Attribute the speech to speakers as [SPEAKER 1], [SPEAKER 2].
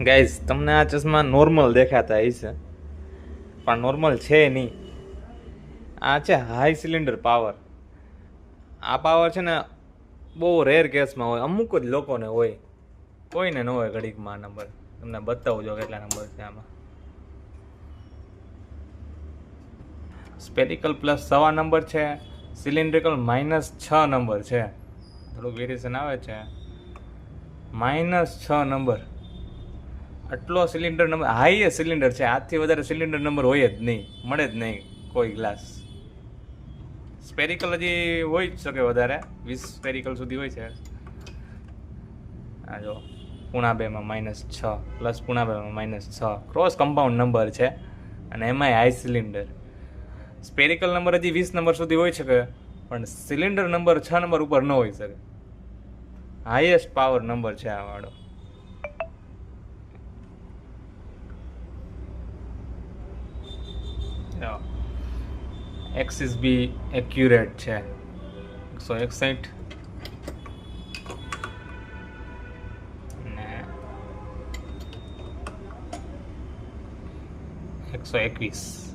[SPEAKER 1] Guys તમને આ ચશ્મા નોર્મલ દેખાતા હશે, પણ નોર્મલ છે નહીં. આ છે હાઈ સિલિન્ડર પાવર. આ પાવર છે ને બહુ રેર કેસમાં હોય, અમુક જ લોકોને હોય, કોઈને ન હોય ઘડીકમાં. આ નંબર તમને બતાવું જો કેટલા નંબર છે આમાં. સ્પેરિકલ પ્લસ 6 નંબર છે, સિલિન્ડ્રિકલ -6 નંબર છે. થોડુંક વેરિએશન આવે છે. -6 નંબર, આટલો સિલિન્ડર નંબર, હાઈએસ્ટ સિલિન્ડર છે. આથી વધારે સિલિન્ડર નંબર હોય જ નહીં, મળે જ નહીં કોઈ ગ્લાસ. સ્પેરિકલ હજી હોય જ શકે વધારે, 20 સ્પેરિકલ સુધી હોય છે. આ જો પૂણા 2માં -6 પ્લસ પૂણા 2માં -6 ક્રોસ કમ્પાઉન્ડ નંબર છે, અને એમાંય હાઈ સિલિન્ડર. સ્પેરિકલ નંબર હજી 20 નંબર સુધી હોઈ શકે, પણ સિલિન્ડર નંબર 6 નંબર ઉપર ન હોઈ શકે. હાઈએસ્ટ પાવર નંબર છે આ વાળો. એક્સિસ બી એક્યુરેટ છે, 161 ને 121.